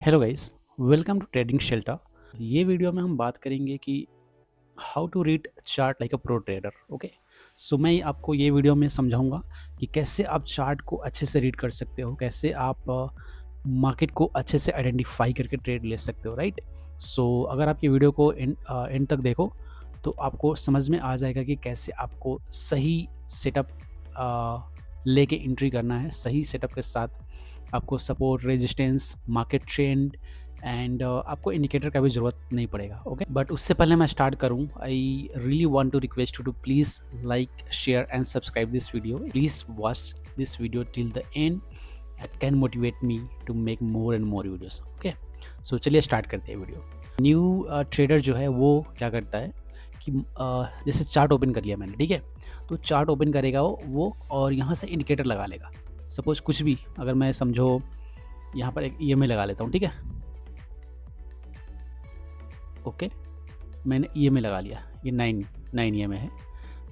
Hello guys, welcome to trading shelter. ये video में हम बात करेंगे कि how to read chart like a pro trader. Okay, so मैं आपको ये वीडियो में समझाऊंगा कि कैसे आप चार्ट को अच्छे से रीड कर सकते हो, कैसे आप मार्केट को अच्छे से आइडेंटिफाई करके ट्रेड ले सकते हो, राइट। सो अगर आप ये वीडियो को एंड तक देखो तो आपको समझ में आ जाएगा कि कैसे आपको सही सेटअप लेके एंट्री करना है। सही सेटअप के साथ आपको support, resistance, market trend and आपको इंडिकेटर का भी ज़रूरत नहीं पड़ेगा। ओके, बट उससे पहले मैं स्टार्ट करूँ, I really want to request you to please like, share and subscribe this video. Please watch this video till the end. It can motivate me to make more and more videos. Okay, so चलिए start करते हैं video. New trader जो है वो क्या करता है कि जैसे चार्ट ओपन कर लिया मैंने, ठीक है, तो चार्ट ओपन करेगा वो और यहाँ से इंडिकेटर लगा लेगा। सपोज कुछ भी, अगर मैं समझो यहाँ पर एक EMA लगा लेता हूँ, ठीक है। ओके, मैंने EMA लगा लिया, ये 9 EMA है,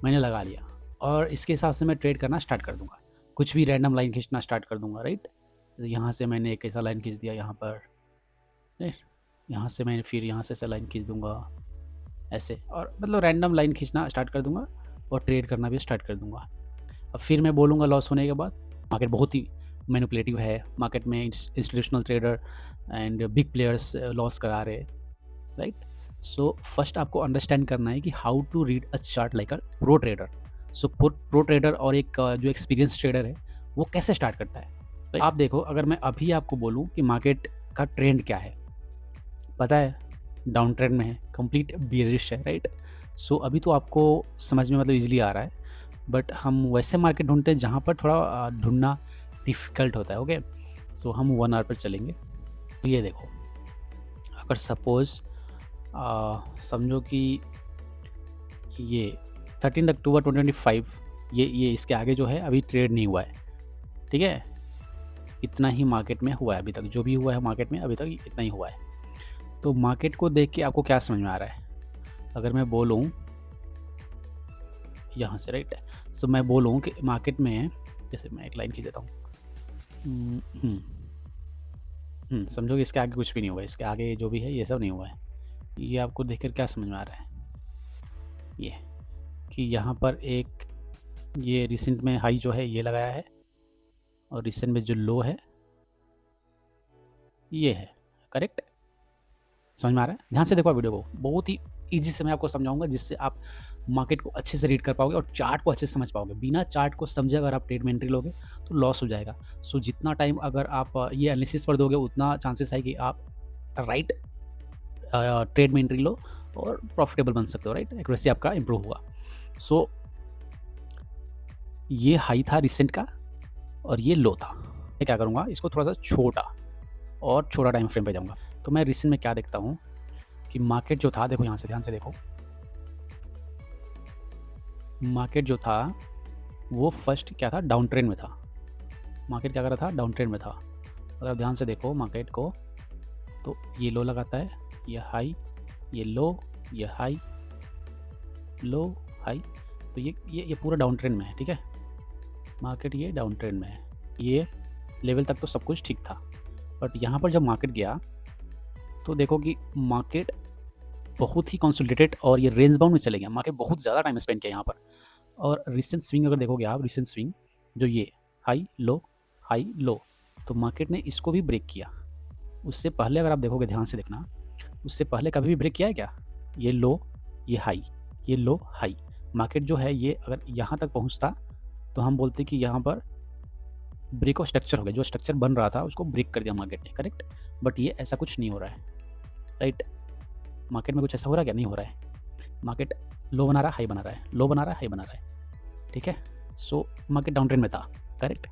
मैंने लगा लिया और इसके हिसाब से मैं ट्रेड करना स्टार्ट कर दूंगा। कुछ भी रैंडम लाइन खींचना स्टार्ट कर दूंगा, राइट। यहाँ से मैंने एक ऐसा लाइन खींच दिया यहाँ पर, राइट। यहाँ से मैंने फिर यहाँ से ऐसा लाइन खींच दूंगा ऐसे, और मतलब रैंडम लाइन खींचना स्टार्ट कर दूंगा और ट्रेड करना भी स्टार्ट कर दूंगा। अब फिर मैं बोलूँगा लॉस होने के बाद, मार्केट बहुत ही मैनिपुलेटिव है, मार्केट में institutional trader and big players loss करा रहे, राइट। सो फर्स्ट आपको अंडरस्टैंड करना है कि how to read a chart like a pro trader. So pro trader और एक जो एक्सपीरियंस ट्रेडर है वो कैसे स्टार्ट करता है। right? आप देखो, अगर मैं अभी आपको बोलूँ कि मार्केट का ट्रेंड क्या है, पता है डाउन ट्रेंड में है, कंप्लीट बियरिश है, राइट। सो अभी तो आपको समझ में मतलब इजीली आ रहा है, बट हम वैसे मार्केट ढूंढते हैं जहाँ पर थोड़ा ढूंढना डिफ़िकल्ट होता है। ओके, सो हम 1 आवर पर चलेंगे। तो ये देखो, अगर सपोज़ समझो कि ये 13 अक्टूबर 2025, ये इसके आगे जो है अभी ट्रेड नहीं हुआ है, ठीक है। इतना ही मार्केट में हुआ है अभी तक, जो भी हुआ है मार्केट में अभी तक इतना ही हुआ है। तो मार्केट को देख के आपको क्या समझ में आ रहा है, अगर मैं बोलूँ यहाँ से, राइट। सो मैं बोलूँ कि मार्केट में, जैसे मैं एक लाइन खींच देता हूँ, समझो कि इसके आगे कुछ भी नहीं हुआ है, इसके आगे जो भी है ये सब नहीं हुआ है। ये आपको देखकर क्या समझ में आ रहा है, ये कि यहाँ पर एक ये रिसेंट में हाई जो है ये लगाया है और रिसेंट में जो लो है ये है, करेक्ट। समझ में आ रहा है? ध्यान से देखो वीडियो को, बहुत ही ईजी से मैं आपको समझाऊंगा जिससे आप मार्केट को अच्छे से रीड कर पाओगे और चार्ट को अच्छे से समझ पाओगे। बिना चार्ट को समझे अगर आप ट्रेड में एंट्री लोगे तो लॉस हो जाएगा। सो जितना टाइम अगर आप ये एनालिसिस पर दोगे उतना चांसेस है कि आप राइट ट्रेड में एंट्री लो और प्रॉफिटेबल बन सकते हो, राइट। एक्यूरेसी आपका इंप्रूव होगा। सो ये हाई था रिसेंट का और ये लो था। मैं क्या करूँगा, इसको थोड़ा सा छोटा टाइम फ्रेम पे जाऊँगा। तो मैं रिसेंट में क्या देखता हूँ कि मार्केट जो था, देखो यहाँ से ध्यान से देखो, मार्केट जो था वो फर्स्ट क्या था, डाउन ट्रेंड में था। मार्केट क्या कर रहा था, डाउन ट्रेंड में था। अगर आप ध्यान से देखो मार्केट को, तो ये लो लगाता है, ये हाई, ये लो, ये हाई, लो, हाई। तो ये पूरा डाउन ट्रेंड में है, ठीक है। मार्केट ये डाउन ट्रेंड में है, ये लेवल तक तो सब कुछ ठीक था। बट यहाँ पर जब मार्केट गया तो देखो कि मार्केट बहुत ही कंसोलिडेटेड और ये रेंज बाउंड में चले गया। मार्केट बहुत ज़्यादा टाइम स्पेंड किया यहाँ पर। और रिसेंट स्विंग अगर देखोगे आप, रिसेंट स्विंग जो ये हाई लो, तो मार्केट ने इसको भी ब्रेक किया। उससे पहले अगर आप देखोगे, ध्यान से देखना, उससे पहले कभी भी ब्रेक किया है क्या, ये लो, ये हाई, ये लो, हाई। मार्केट जो है ये अगर यहाँ तक पहुँचता तो हम बोलते कि यहाँ पर ब्रेक ऑफ स्ट्रक्चर हो गया, जो स्ट्रक्चर बन रहा था उसको ब्रेक कर दिया मार्केट ने, करेक्ट। बट ये ऐसा कुछ नहीं हो रहा है, राइट। मार्केट में कुछ ऐसा हो रहा है क्या, नहीं हो रहा है। मार्केट लो बना रहा है, हाई बना रहा है, लो बना रहा है, हाई बना रहा है, ठीक है। सो मार्केट डाउन ट्रेंड में था, करेक्ट।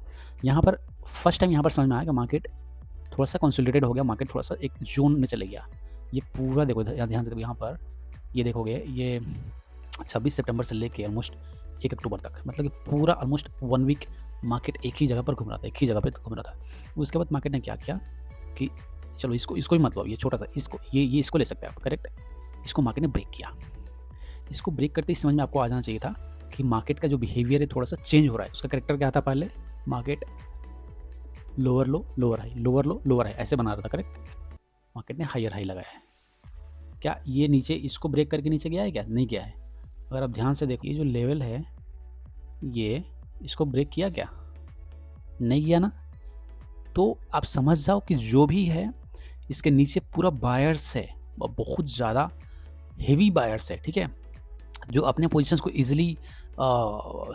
यहाँ पर फर्स्ट टाइम यहाँ पर समझ में आया कि मार्केट थोड़ा सा कंसोलिडेटेड हो गया, मार्केट थोड़ा सा एक जोन में चले गया। ये पूरा देखो, ध्यान से देखो, यहाँ पर ये देखोगे, ये 26 सितंबर से लेके ऑलमोस्ट 1 अक्टूबर तक, मतलब कि पूरा ऑलमोस्ट 1 वीक मार्केट एक ही जगह पर घूम रहा था, एक ही जगह पर घूम रहा था। उसके बाद मार्केट ने क्या किया कि चलो इसको ही मत लो, ये छोटा सा, इसको ये इसको ले सकते हैं आप, करेक्ट। इसको मार्केट ने ब्रेक किया। इसको ब्रेक करते ही समझ में आपको आ जाना चाहिए था कि मार्केट का जो बिहेवियर है थोड़ा सा चेंज हो रहा है। उसका करेक्टर क्या था, पहले मार्केट लोअर लो, लोअर हाई, लोअर लो, लोअर हाई ऐसे बना रहा था, करेक्ट। मार्केट ने हायर हाई लगाया है। क्या ये नीचे इसको ब्रेक करके नीचे गया है क्या? नहीं गया है। अगर आप ध्यान से देखो, ये जो लेवल है ये इसको ब्रेक किया क्या? नहीं किया ना। तो आप समझ जाओ कि जो भी है इसके नीचे पूरा बायर्स है, बहुत ज़्यादा हेवी बायर्स है, ठीक है, जो अपने पोजीशंस को इजीली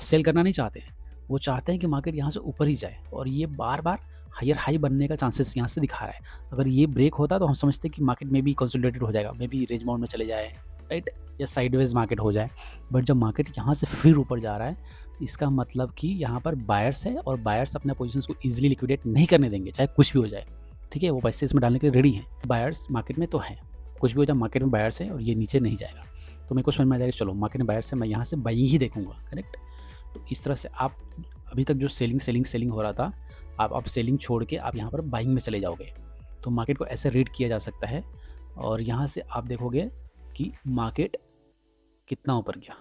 सेल करना नहीं चाहते हैं। वो चाहते हैं कि मार्केट यहाँ से ऊपर ही जाए, और ये बार बार हायर हाई बनने का चांसेस यहाँ से दिखा रहा है। अगर ये ब्रेक होता तो हम समझते हैं कि मार्केट में भी कंसोलिडेटेड हो जाएगा, मे बी रेंज बाउंड में चले जाए, राइट, या साइडवेज मार्केट हो जाए। बट जब मार्केट यहाँ से फिर ऊपर जा रहा है, इसका मतलब कि यहाँ पर बायर्स है, और बायर्स अपने पोजीशंस को इजीली लिक्विडेट नहीं करने देंगे, चाहे कुछ भी हो जाए, ठीक है। वो पैसे इसमें डालने के लिए रेडी हैं। बायर्स मार्केट में तो हैं, कुछ भी हो जाए मार्केट में बायर्स है, और ये नीचे नहीं जाएगा। तो मेरे को समझ में आ जाएगा, चलो मार्केट में बायर्स है, मैं यहाँ से बाइंग ही देखूंगा, करेक्ट। तो इस तरह से आप अभी तक जो सेलिंग हो रहा था, आप सेलिंग छोड़ के आप यहाँ पर बाइंग में चले जाओगे। तो मार्केट को ऐसे रीड किया जा सकता है, और यहाँ से आप देखोगे कि मार्केट कितना ऊपर गया।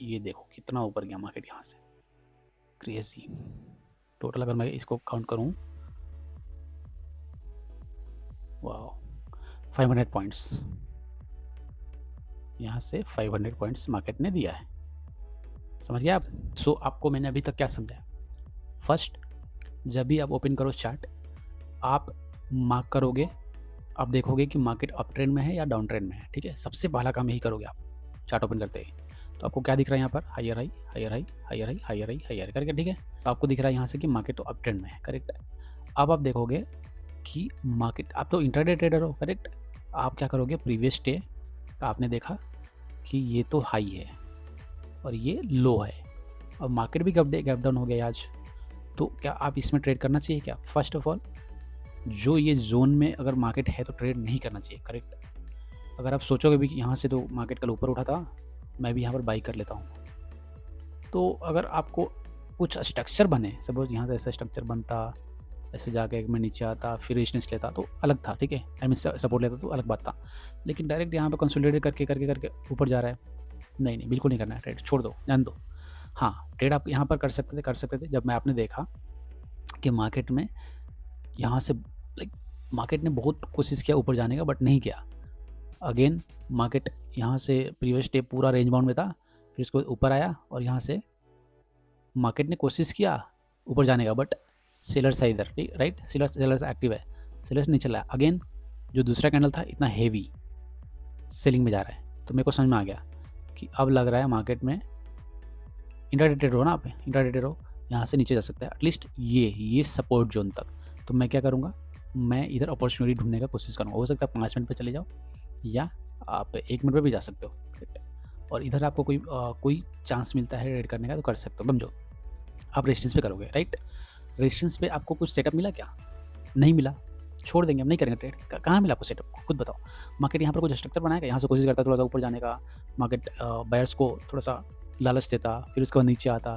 ये देखो कितना ऊपर गया मार्केट यहाँ से, क्रेजी। टोटल अगर मैं इसको काउंट करूँ, वाह, 500 पॉइंट्स, यहाँ से 500 पॉइंट्स मार्केट ने दिया है। समझ गए आप? सो आपको मैंने अभी तक क्या समझाया? फर्स्ट, जब भी आप ओपन करो चार्ट, आप मार्क करोगे, आप देखोगे कि मार्केट अप ट्रेंड में है या डाउन ट्रेंड में है, ठीक है। सबसे पहला काम यही करोगे आप चार्ट ओपन करते ही। तो आपको क्या दिख रहा है यहाँ पर? Higher high, higher high, higher high, higher high, higher करके, ठीक है। तो आपको दिख रहा है यहाँ से कि मार्केट तो अप ट्रेंड में है, करेक्ट। अब आप देखोगे कि मार्केट, आप तो इंट्राडे ट्रेडर हो, करेक्ट। आप क्या करोगे? प्रीवियस डे आपने देखा कि ये तो हाई है और ये लो है, और मार्केट भी गैप डाउन हो गया आज। तो क्या आप इसमें ट्रेड करना चाहिए क्या? फर्स्ट ऑफ ऑल, जो ये जोन में अगर मार्केट है तो ट्रेड नहीं करना चाहिए, करेक्ट। अगर आप सोचोगे भी कि यहाँ से तो मार्केट कल ऊपर उठा था, मैं भी यहाँ पर बाई कर लेता हूँ, तो अगर आपको कुछ स्ट्रक्चर बने, सपोज यहाँ से ऐसा स्ट्रक्चर बनता, ऐसे जाके एक में नीचे आता, फिर रेजिस्टेंस लेता तो अलग था, ठीक है, आई मीन सपोर्ट लेता तो अलग बात था। लेकिन डायरेक्ट यहाँ पर कंसोलिडेट करके करके करके ऊपर जा रहा है, नहीं, बिल्कुल नहीं करना है ट्रेड, छोड़ दो, जान दो। हाँ, ट्रेड आप यहाँ पर कर सकते थे जब मैं आपने देखा कि मार्केट में यहाँ से लाइक मार्केट ने बहुत कोशिश किया ऊपर जाने का, बट नहीं किया। अगेन मार्केट यहाँ से प्रीवियस डे पूरा रेंज बाउंड में था, फिर इसको ऊपर आया, और यहाँ से मार्केट ने कोशिश किया ऊपर जाने का, बट सेलर्स है इधर, राइट, सेलर्स एक्टिव है, सेलर्स नहीं चला। अगेन जो दूसरा कैंडल था इतना हेवी सेलिंग में जा रहा है, तो मेरे को समझ में आ गया कि अब लग रहा है मार्केट में इंट्राडे ट्रेडर हो ना आप, इंट्राडे ट्रेडर हो, यहाँ से नीचे जा सकता है एटलीस्ट ये सपोर्ट जोन तक। तो मैं क्या करूँगा, मैं इधर अपॉर्चुनिटी ढूंढने का कोशिश करूँगा। हो सकता है 5 मिनट पे चले जाओ, या आप 1 मिनट पे भी जा सकते हो, करेक्ट। और इधर आपको कोई चांस मिलता है ट्रेड करने का तो कर सकते हो। समझो, आप रेजिस्टेंस पे करोगे, राइट। रेजिस्टेंस पे आपको कुछ सेटअप मिला क्या? नहीं मिला, छोड़ देंगे, हम नहीं करेंगे ट्रेड। कहाँ मिला आपको सेटअप, खुद बताओ। मार्केट यहाँ पर कुछ स्ट्रक्चर बनाएगा, यहाँ से कोशिश करता थोड़ा सा ऊपर जाने का, मार्केट बायर्स को थोड़ा सा लालच देता, फिर उसके बाद नीचे आता,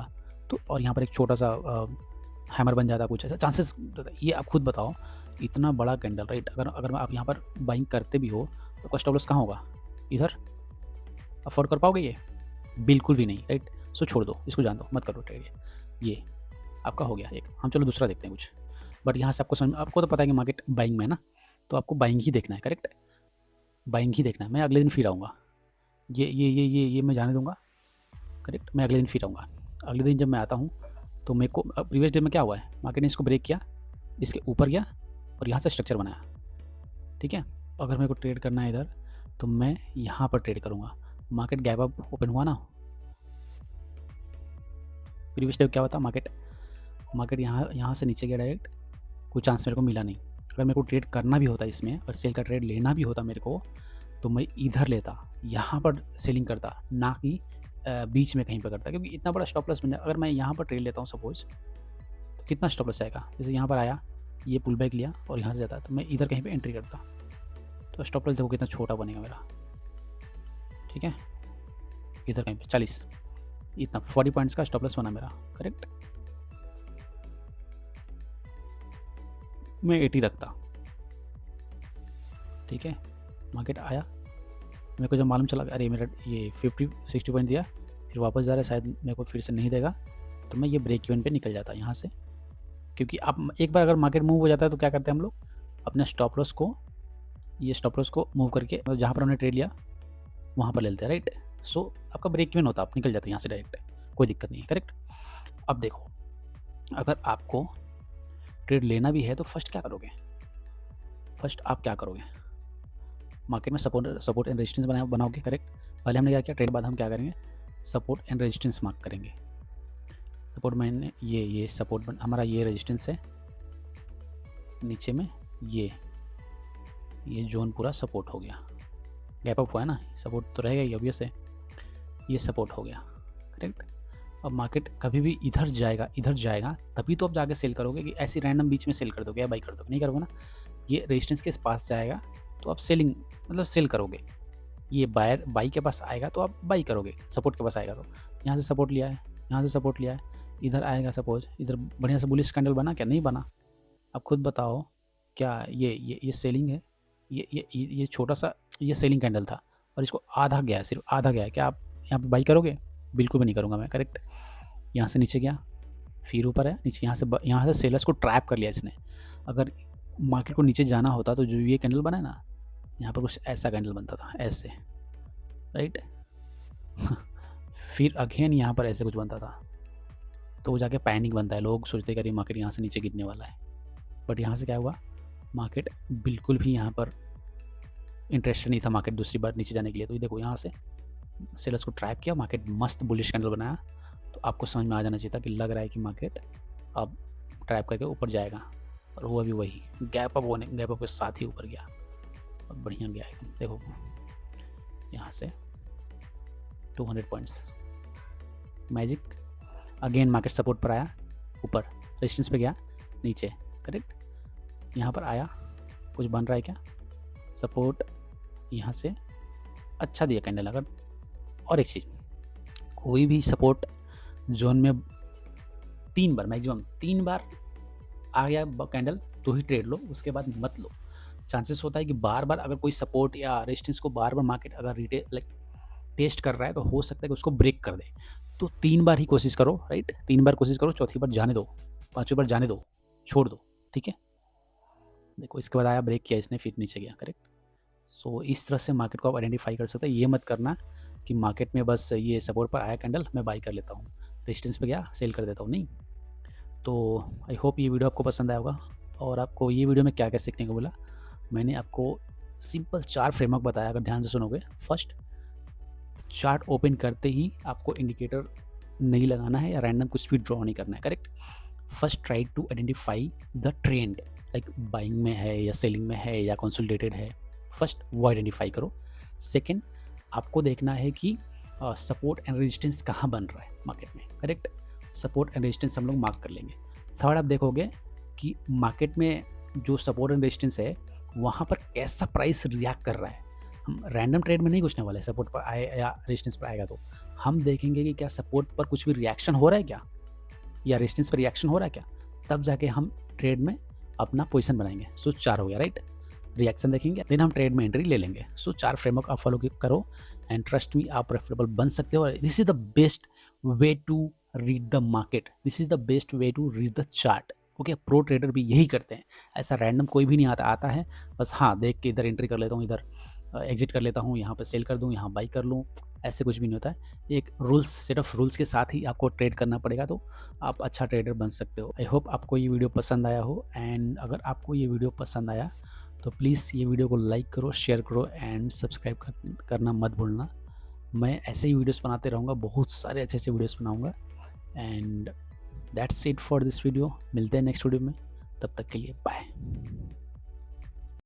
तो और यहाँ पर एक छोटा सा हैमर बन जाता, कुछ ऐसा चांसेस। ये आप खुद बताओ, इतना बड़ा कैंडल, राइट, अगर आप यहाँ पर बाइंग करते भी हो तो आपका स्टॉप लॉस कहाँ होगा? इधर। अफोर्ड कर पाओगे ये? बिल्कुल भी नहीं, राइट। सो छोड़ दो इसको, जान दो, मत करो ट्रेड। ये आपका हो गया एक। हम चलो दूसरा देखते हैं कुछ। बट यहाँ से आपको तो पता है कि मार्केट बाइंग में है ना, तो आपको बाइंग ही देखना है, करेक्ट, बाइंग ही देखना है। मैं अगले दिन फिर आऊँगा, ये मैं जाने दूंगा, करेक्ट। मैं अगले दिन फिर आऊँगा। अगले दिन जब मैं आता हूँ तो मेरे को प्रीवियस डे में क्या हुआ है, मार्केट ने इसको ब्रेक किया, इसके ऊपर गया, और यहाँ से स्ट्रक्चर बनाया, ठीक है। अगर मेरे को ट्रेड करना है इधर, तो मैं यहाँ पर ट्रेड करूँगा। मार्केट गैप अप ओपन हुआ ना, प्रीवियस डे क्या हुआ था, मार्केट यहाँ से नीचे गया डायरेक्ट, कोई चांस मेरे को मिला नहीं। अगर मेरे को ट्रेड करना भी होता इसमें, और सेल का ट्रेड लेना भी होता मेरे को, तो मैं इधर लेता, यहाँ पर सेलिंग करता, ना कि बीच में कहीं पर करता, क्योंकि इतना बड़ा स्टॉप लॉस बन जाए। अगर मैं यहाँ पर ट्रेड लेता हूँ सपोज, तो कितना स्टॉप लॉस आएगा? जैसे यहाँ पर आया, ये पुल बैक लिया और यहाँ से जाता, तो मैं इधर कहीं पर एंट्री करता, तो स्टॉप लॉस देखो कितना छोटा बनेगा मेरा, ठीक है। इधर कहीं पर 40, इतना 40 पॉइंट्स का स्टॉप लॉस बना मेरा, करेक्ट। मैं 80 रखता, ठीक है। मार्केट आया, मेरे को जब मालूम चला अरे मेरा ये 50-60 पॉइंट दिया, फिर वापस जा रहा है, शायद मेरे को फिर से नहीं देगा, तो मैं ये ब्रेक इवन पे निकल जाता यहाँ से। क्योंकि आप एक बार अगर मार्केट मूव हो जाता है तो क्या करते हैं हम लोग, अपने स्टॉप लॉस को ये स्टॉप लॉस को मूव करके मतलब जहाँ पर हमने ट्रेड लिया वहाँ पर ले लेते हैं, राइट। सो आपका ब्रेक इवन होता है, आप निकल जाते हैं यहाँ से डायरेक्ट, कोई दिक्कत नहीं है, करेक्ट। अब देखो, अगर आपको ट्रेड लेना भी है तो फर्स्ट क्या करोगे, फर्स्ट आप क्या करोगे, मार्केट में सपोर्ट एंड रेजिस्टेंस बनाओगे, करेक्ट। पहले हमने क्या किया, ट्रेड बाद हम क्या करेंगे, सपोर्ट एंड रेजिस्टेंस मार्क करेंगे। सपोर्ट मैंने ये सपोर्ट हमारा ये रेजिस्टेंस है, नीचे में ये जोन पूरा सपोर्ट हो गया, गैप अप हुआ है ना, सपोर्ट तो रहेगा ही ऑब्वियस है, ये सपोर्ट हो गया, करेक्ट। अब मार्केट कभी भी इधर जाएगा तभी तो आप जाके सेल करोगे, कि ऐसी रैंडम बीच में सेल कर दोगे या बाई कर दोगे, नहीं करोगे ना। ये रेजिस्टेंस के पास जाएगा तो आप सेलिंग मतलब सेल करोगे, ये बायर बाई के पास आएगा तो आप बाई करोगे, सपोर्ट के पास आएगा तो यहाँ से सपोर्ट लिया है, यहाँ से सपोर्ट लिया है, इधर आएगा सपोज, इधर बढ़िया सा बुलिश कैंडल बना क्या, नहीं बना, आप खुद बताओ क्या ये सेलिंग है, ये छोटा सा ये सेलिंग कैंडल था और इसको आधा गया है, सिर्फ आधा गया है, क्या आप यहाँ पे बाई करोगे, बिल्कुल भी नहीं करूँगा मैं, करेक्ट। यहाँ से नीचे गया, फिर ऊपर है, नीचे यहाँ से सेलर्स को ट्रैप कर लिया इसने। अगर मार्केट को नीचे जाना होता तो जो ये कैंडल बना है ना, यहाँ पर कुछ ऐसा कैंडल बनता था, ऐसे, राइट। फिर अगेन यहाँ पर ऐसे कुछ बनता था, तो वो जाके पैनिक बनता है, लोग सोचते हैं कि मार्केट यहाँ से नीचे गिरने वाला है। बट यहाँ से क्या हुआ, मार्केट बिल्कुल भी यहाँ पर इंटरेस्टेड नहीं था मार्केट दूसरी बार नीचे जाने के लिए। तो ये देखो, यहाँ से सेलर्स को ट्रैप किया, मार्केट मस्त बुलिश कैंडल बनाया, तो आपको समझ में आ जाना चाहिए था कि लग रहा है कि मार्केट अब ट्रैप करके ऊपर जाएगा, और हुआ भी वही, गैप अप के साथ ही ऊपर गया और बढ़िया गया एकदम। देखो यहाँ से 200 points magic, again market support पर आया, ऊपर रेजिस्टेंस पे गया, नीचे, करेक्ट। यहाँ पर आया, कुछ बन रहा है क्या, सपोर्ट यहाँ से अच्छा दिया कैंडल। अगर और एक चीज़, कोई भी सपोर्ट जोन में 3 बार मैक्सिमम 3 बार आ गया कैंडल तो ही ट्रेड लो, उसके बाद मत लो। चांसेस होता है कि बार बार अगर कोई सपोर्ट या रेजिस्टेंस को बार बार मार्केट अगर रिटेल टेस्ट कर रहा है तो हो सकता है कि उसको ब्रेक कर दे। तो 3 बार ही कोशिश करो, राइट, 3 बार कोशिश करो, चौथी बार जाने दो, 5वीं बार जाने दो, छोड़ दो, ठीक है। देखो इसके बाद आया, ब्रेक किया इसने, फिर नीचे गया, करेक्ट। सो इस तरह से मार्केट को आप आइडेंटिफाई कर सकते हैं। ये मत करना कि मार्केट में बस ये सपोर्ट पर आया कैंडल मैं बाई कर लेता हूँ, रेजिस्टेंस पे गया सेल कर देता हूँ, नहीं। तो आई होप ये वीडियो आपको पसंद आया होगा। और आपको ये वीडियो में क्या क्या सीखने को मिला, मैंने आपको सिंपल 4 फ्रेमवर्क बताया, अगर ध्यान से सुनोगे। फर्स्ट, चार्ट ओपन करते ही आपको इंडिकेटर नहीं लगाना है या रैंडम कुछ भी ड्रॉ नहीं करना है, correct. First try to identify the trend, like buying में है या सेलिंग में है या कंसोलिडेटेड है, फर्स्ट वो आइडेंटिफाई करो। सेकेंड, आपको देखना है कि सपोर्ट एंड रेजिस्टेंस कहाँ बन रहा है मार्केट में, करेक्ट। सपोर्ट एंड रेजिस्टेंस हम लोग मार्क कर लेंगे। थर्ड, आप देखोगे कि मार्केट में जो सपोर्ट एंड रेजिस्टेंस है वहाँ पर कैसा प्राइस रिएक्ट कर रहा है। हम रैंडम ट्रेड में नहीं घुसने वाले, सपोर्ट पर आए या रेजिस्टेंस पर आएगा तो हम देखेंगे कि क्या सपोर्ट पर कुछ भी रिएक्शन हो रहा है क्या, या रेजिस्टेंस पर रिएक्शन हो रहा है क्या, तब जाके हम ट्रेड में अपना पोजीशन बनाएंगे। सो 4 हो गया, राइट। रिएक्शन देखेंगे, देन हम ट्रेड में एंट्री ले लेंगे। सो 4 फ्रेमवर्क आप फॉलो करो एंड ट्रस्ट मी, आप प्रॉफिटेबल बन सकते हो। This is the best way to read the market, this is the best way to read the chart. Okay, pro trader भी यही करते हैं, ऐसा रैंडम कोई भी नहीं आता है बस हाँ देख के इधर एंट्री कर लेता हूँ, इधर एग्जिट कर लेता हूँ, यहाँ पर सेल कर दूँ, यहाँ बाई कर लूँ, ऐसे कुछ भी नहीं होता है। एक रूल्स, सेट ऑफ रूल्स के साथ ही आपको ट्रेड करना पड़ेगा, तो आप अच्छा ट्रेडर बन सकते हो। आई होप आपको ये वीडियो पसंद आया हो, एंड अगर आपको ये वीडियो पसंद आया तो प्लीज़ ये वीडियो को लाइक करो, शेयर करो एंड सब्सक्राइब करना मत भूलना। मैं ऐसे ही वीडियोस बनाते रहूँगा, बहुत सारे अच्छे अच्छे वीडियोस बनाऊँगा। And that's it for this video, मिलते हैं नेक्स्ट वीडियो में, तब तक के लिए बाय।